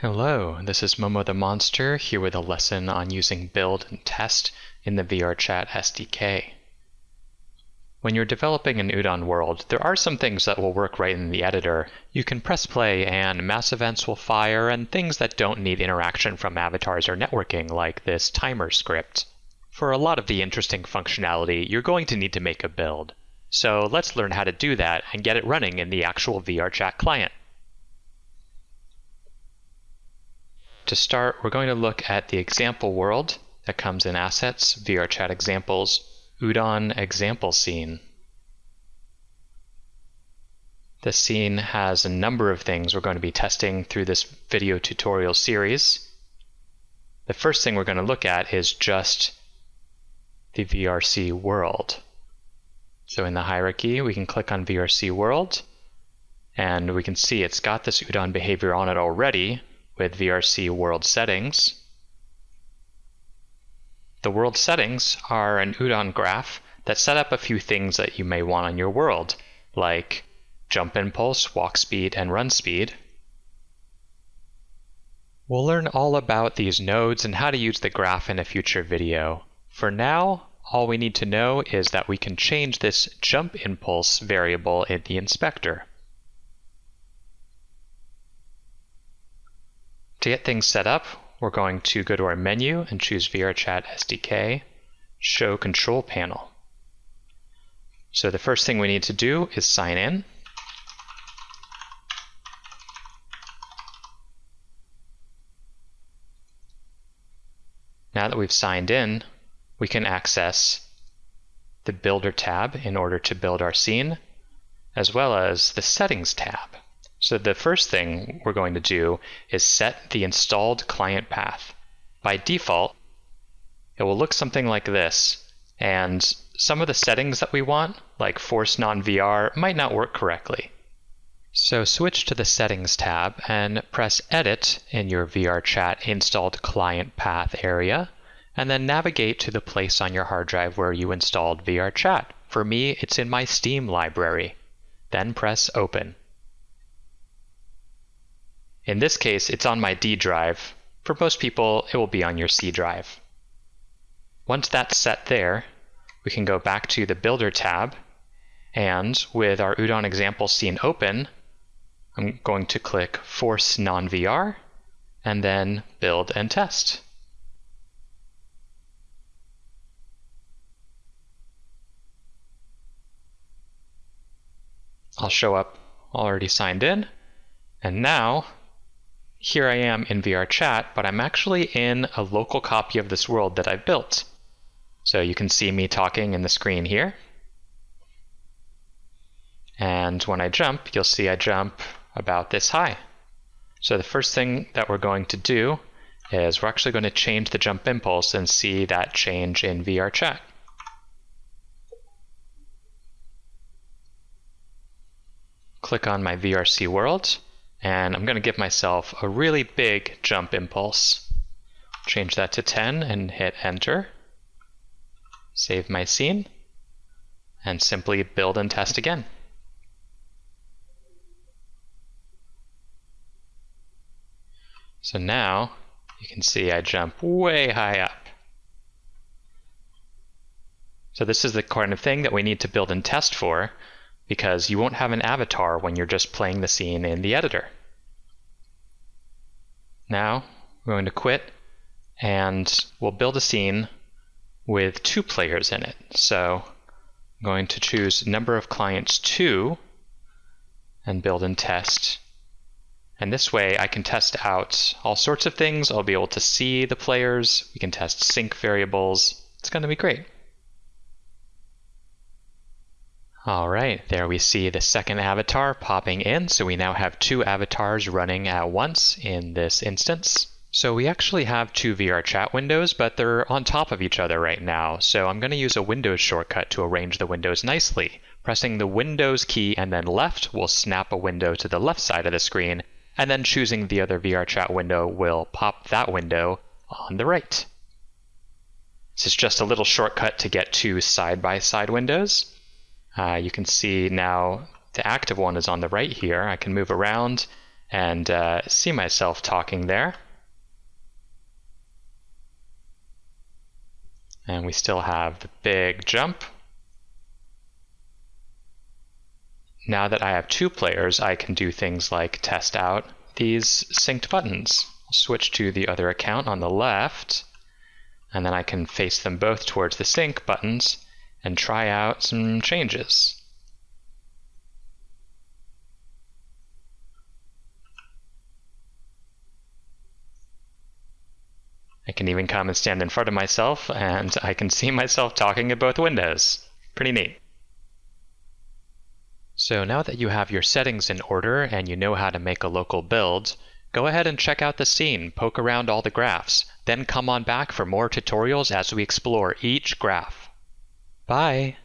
Hello, this is Momo the Monster here with a lesson on using build and test in the VRChat SDK. When you're developing an Udon world, there are some things that will work right in the editor. You can press play and mass events will fire, and things that don't need interaction from avatars or networking, like this timer script. For a lot of the interesting functionality, you're going to need to make a build. So let's learn how to do that and get it running in the actual VRChat client. To start, we're going to look at the example world that comes in Assets, VRChat Examples, Udon Example Scene. This scene has a number of things we're going to be testing through this video tutorial series. The first thing we're going to look at is just the VRC world. So in the hierarchy, we can click on VRC world, and we can see it's got this Udon behavior on it already with VRC world settings. The world settings are an Udon graph that set up a few things that you may want on your world, like jump impulse, walk speed, and run speed. We'll learn all about these nodes and how to use the graph in a future video. For now, all we need to know is that we can change this jump impulse variable in the inspector. To get things set up, we're going to go to our menu and choose VRChat SDK, Show Control Panel. So the first thing we need to do is sign in. Now that we've signed in, we can access the Builder tab in order to build our scene, as well as the Settings tab. So the first thing we're going to do is set the installed client path. By default, it will look something like this, and some of the settings that we want, like Force Non-VR, might not work correctly. So switch to the Settings tab and press Edit in your VRChat installed client path area, and then navigate to the place on your hard drive where you installed VRChat. For me, it's in my Steam library. Then press Open. In this case, it's on my D drive. For most people, it will be on your C drive. Once that's set there, we can go back to the Builder tab, and with our Udon example scene open, I'm going to click Force Non-VR, and then Build and Test. I'll show up already signed in, and now here I am in VRChat, but I'm actually in a local copy of this world that I've built. So you can see me talking in the screen here. And when I jump, you'll see I jump about this high. So the first thing that we're going to do is we're actually going to change the jump impulse and see that change in VRChat. Click on my VRC world, and I'm going to give myself a really big jump impulse. Change that to 10 and hit Enter. Save my scene, and simply build and test again. So now you can see I jump way high up. So this is the kind of thing that we need to build and test for, because you won't have an avatar when you're just playing the scene in the editor. Now we're going to quit, and we'll build a scene with 2 players in it. So I'm going to choose number of clients 2 and build and test. And this way I can test out all sorts of things. I'll be able to see the players. We can test sync variables. It's going to be great. All right, there we see the second avatar popping in. So we now have 2 avatars running at once in this instance. So we actually have 2 VRChat windows, but they're on top of each other right now. So I'm going to use a Windows shortcut to arrange the windows nicely. Pressing the Windows key and then left will snap a window to the left side of the screen, and then choosing the other VRChat window will pop that window on the right. This is just a little shortcut to get 2 side-by-side windows. You can see now the active one is on the right here. I can move around and see myself talking there. And we still have the big jump. Now that I have two players, I can do things like test out these synced buttons. I'll switch to the other account on the left, and then I can face them both towards the sync buttons and try out some changes. I can even come and stand in front of myself, and I can see myself talking at both windows. Pretty neat. So now that you have your settings in order and you know how to make a local build, go ahead and check out the scene, poke around all the graphs, then come on back for more tutorials as we explore each graph. Bye!